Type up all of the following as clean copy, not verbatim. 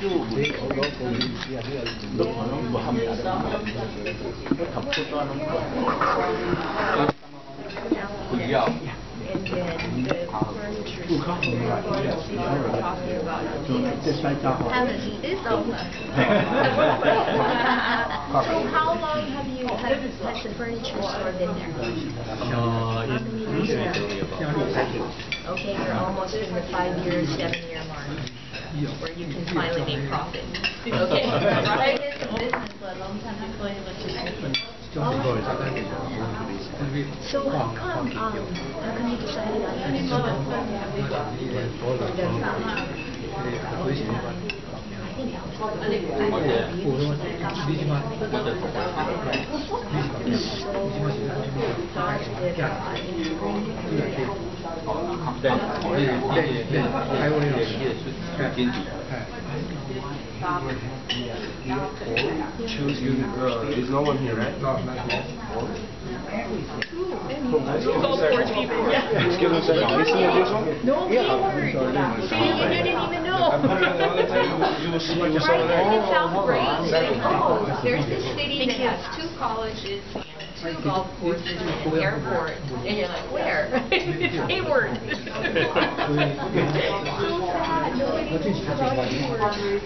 And then the furniture store talking about haven't seen this over. So how long has the furniture store been there? Okay, you're almost in the 5-year, 7-year mark where you can finally make profit. Okay, right? It's a business for a long time. So how come you decided on this? There's no one here, right? Excuse me, sir. Can you see this one? No, we weren't. See, you didn't even know. I'm putting it on the table. You will see Right, it sounds great. Oh, there's this city that has 2 colleges and 2 golf courses and an airport. And you're like, where? It's Hayward. So sad. Nobody thinks about Hayward. All these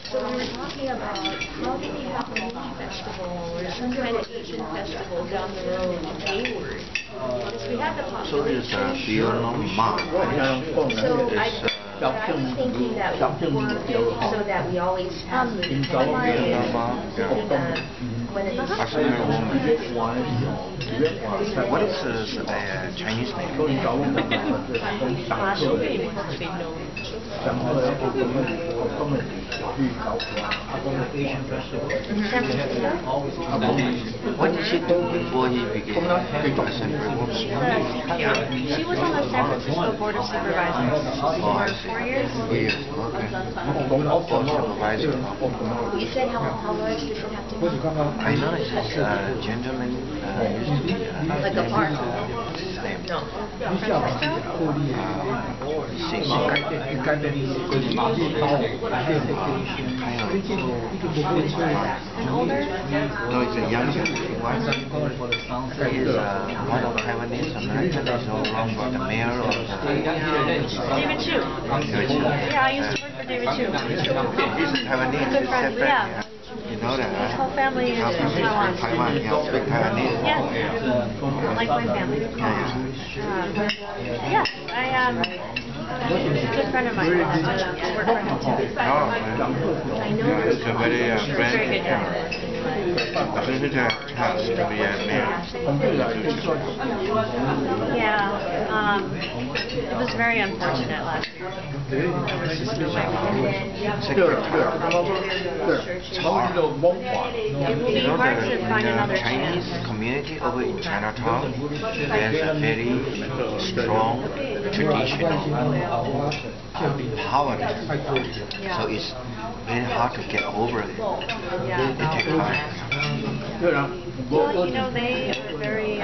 So we were talking about how do we have a movie festival or some kind of Asian festival down the road in Hayward. Because we have the population. So it's beyond mark. So I was thinking that we work so that we always have the What is Chinese name? What did she do before he became assembly woman? She was on the San Francisco Board of Supervisors for 4 years. 4 years, okay. Supervisor. You said how large does it have to be? I know this gentleman used to be Like a park? name. No. And older? No, it's a young one. He is one of Taiwanese American. He's no longer the mayor of David Chu. Yeah, I used to work for David Chu. He's a Taiwanese. Good friend, yeah. You know that, His whole family is in Taiwan. Taiwan, yeah, speak Taiwanese. Yes. Like my family. Yes, he's a good friend of mine. I work for him too. I know. He's a very Very good job. This is a chance to be a mayor. Yeah, it was very unfortunate last year. There was just no way we did it. It will be hard to find another Chinese community over in Chinatown, there's a very strong traditional power. So it's very hard to get over it. It takes time. Well, you know, they are very,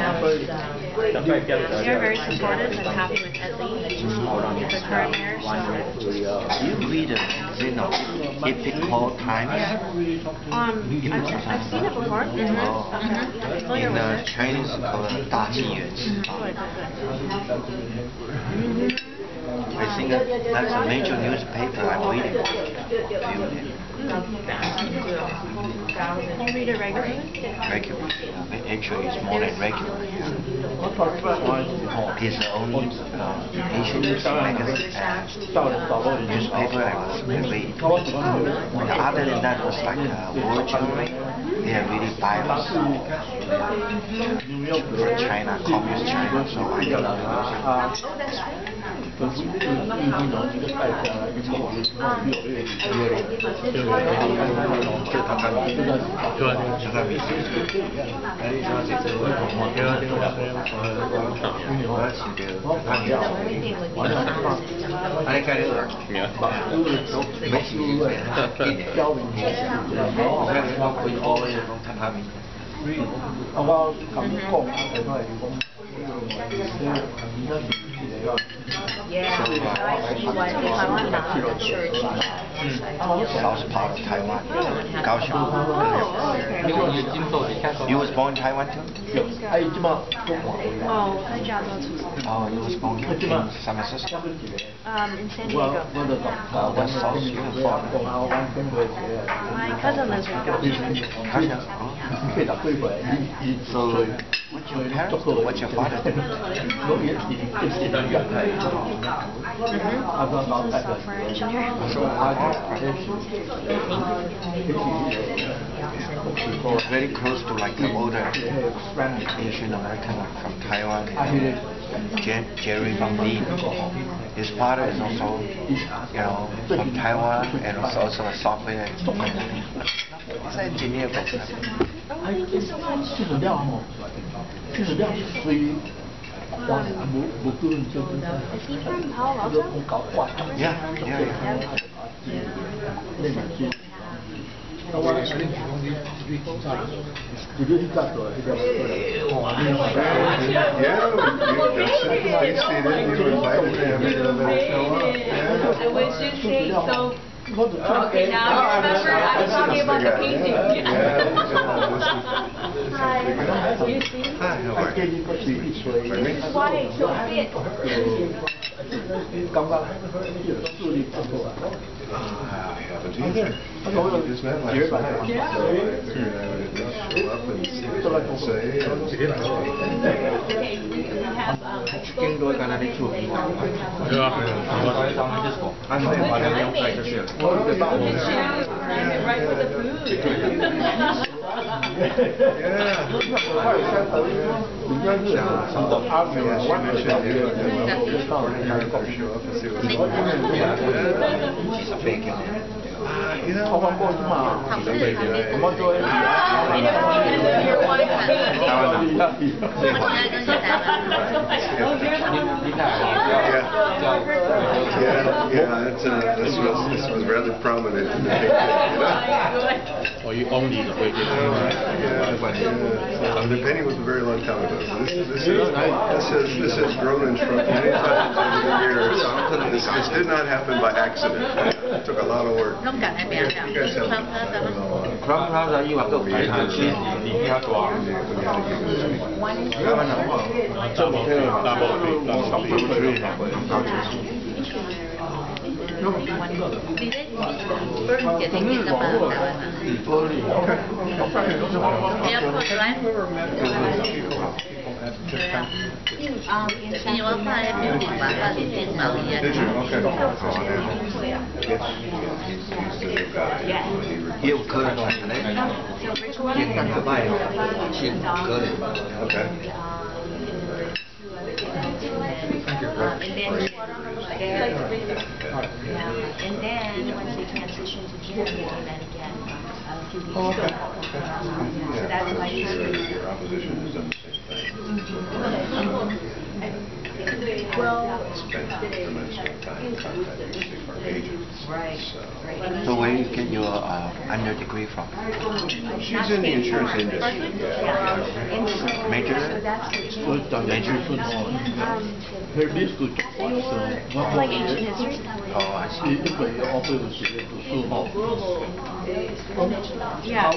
they're very supportive and happy with Ed Lee, the current mayor. Do you read the Epical Times? I've seen it before. I'm familiar In with it. Chinese, it's called 大纪元时报. I think that's a major newspaper I'm reading. You read it regularly? Regularly. Actually, it's more than regular. It's the only Asian newspaper I read. Other than that, it's like world journal. They are really biased for China, communist China, so I don't know. 我咁講，係都係講。Yeah, I see why Taiwan not church. South part of Taiwan, Kaohsiung. Oh, okay. You was born in Taiwan too? 係啫嘛。哦，我在加州出生。Oh, you was born in San Francisco? In San Diego. That's so beautiful. My cousin lives in Kaohsiung. So, what's your parents do? What's your father do? He's a software engineer. It's very close to like the older Asian American from Taiwan, Jerry Van Lee. His father is also, from Taiwan and also a software engineer. He's an engineer background. Thank you so much. 所以冇叫人做。 Is he from Palo Alto? Yeah. Okay, now I remember I was talking about the painting. Hi. You see? Hi, how are you? Why it's so big? I haven't either. I just met last night. I figured I would at least show up and see what I can say. Okay, we have Chicken doy ka na rin chua. right with the food. This was rather prominent in the Or you only the way the painting was a very long time ago. This has grown and shrunk many times over the years. This did not happen by accident. It took a lot of work. Không cần em béo nào. You guys have Crowne Plaza you have to pay attention. First getting in the Yêu cơ này đấy. Chuyện cần phải bài chuyện cơ này. Okay. And then once they transition to June, they do that again a few weeks ago. So that's why Your opposition has done the same thing. well, Spent tremendous amount of time contacting our agents. right. So where you get your under degree from? She's in the insurance industry. Major? Major. Like ancient history. Oh, I see. Yeah, I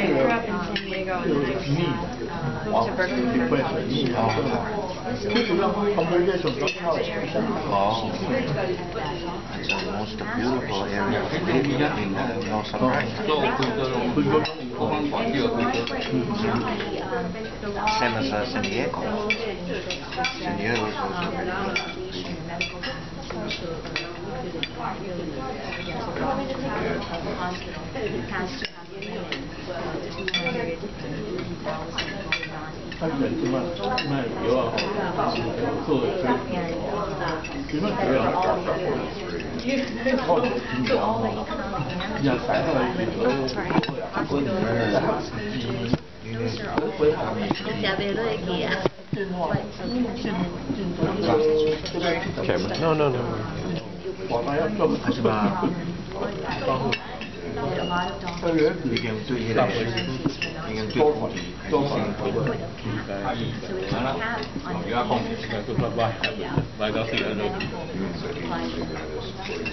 grew up in San Diego and then I moved to Berkeley. Oh, it's the most beautiful area to live in North America. Same as San Diego. San Diego is also very No. 하지만 이게 또 이래 多款多款头的，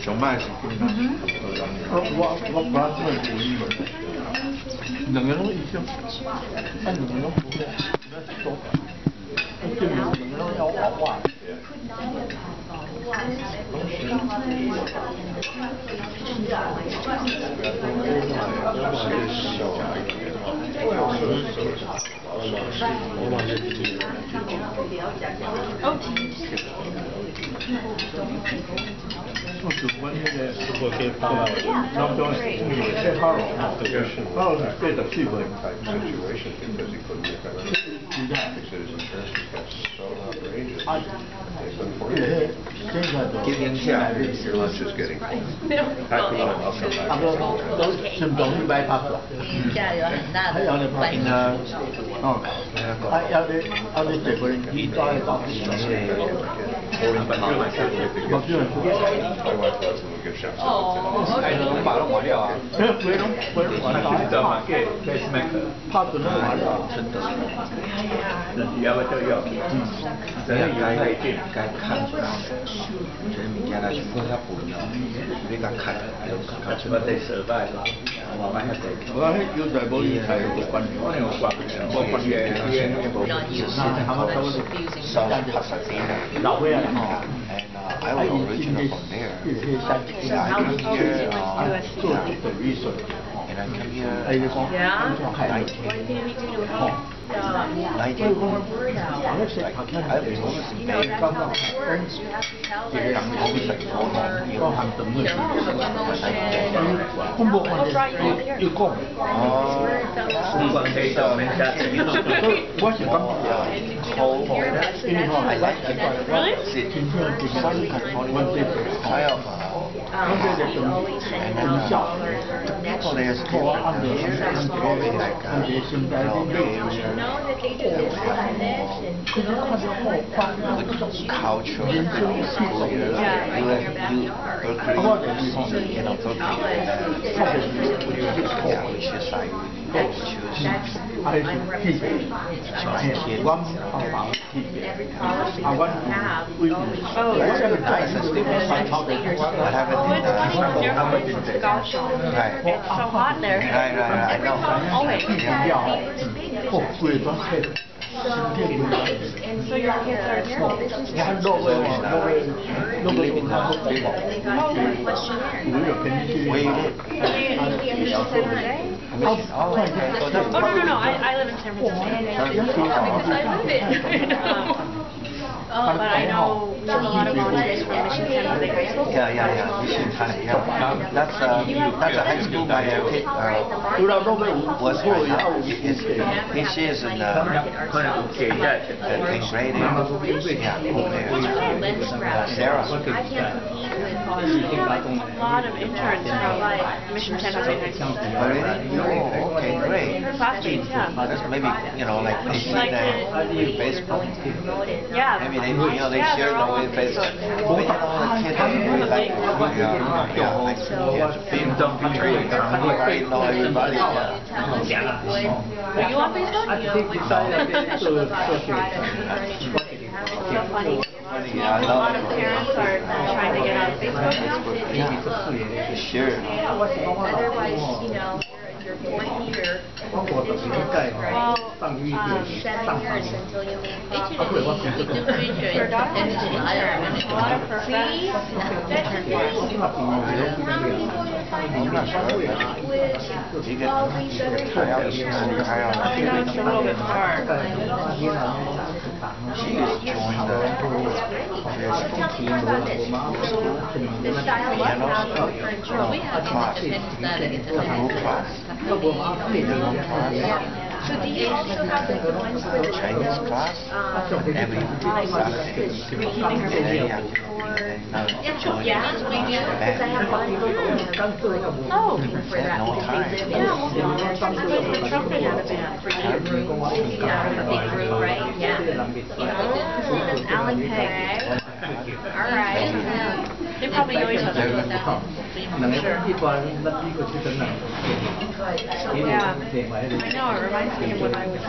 上麦是我不然这个鼓励了，两个拢一样，两个拢不会，多款，这两个拢要娃娃。我喜欢那个，我可以发到，然后就在哈罗，哈罗是对的气氛。今天下午 lunch is getting cold. 差不多都是容易bypass了。下有很大的关系。要你这个人一抓一抓。把它抹掉啊！不用完了，怕准了完了，真的。要不就要，该看出来，就是物件来全部较不一样，你甲看，看出来第失败啦，我有在无有才有关系，我有关系，我关系South Pasadena. And I was originally from there. Yeah, I come here. And I come here. Yeah. 19. Like I was in Bay. 包含等位，恐怖环境要讲，我是讲，因为我来习惯，今天就是Southern California，还要我这个很小，People there still like 现在culture, It's so hot there. I know. So your kids are here? Where you live? No. I live in San Francisco. But I know a lot of volunteers from Mission San Jose High School. Yeah. Mission San, yeah. That's a high school my kid was right now. He is in the 10th grade. Yeah, over there. Sarah. I can't compete with A lot of interns from Mission San Jose High School. Oh, really? Oh, okay, great. Classmates, yeah. That's maybe, like they see that with Facebook. Yeah. Maybe they share it on Facebook. But the kids really like it. Being done between you know everybody. Are you on Facebook? So funny. Yeah, A lot of parents are trying to get on Facebook now. Yeah, sure. Otherwise, you're born here, indigenous, right? 7 years until you leave property. Your daughter is an intern. A lot of her friends. That's the thing. How many people you find in with all these other I know it's a little bit hard. She is joined the Tell me more about this. This style of now, we have independence that it's So do you also have the ones for the Chinese class every Saturday. Yeah, we do. Because I have a lot of people Oh. for that. No time. The trumpet had a band. For you to group, a big group, right? Yeah. Alan Pegg. All right. They probably know each other. Sure. Yeah. I know, it reminds me of when I was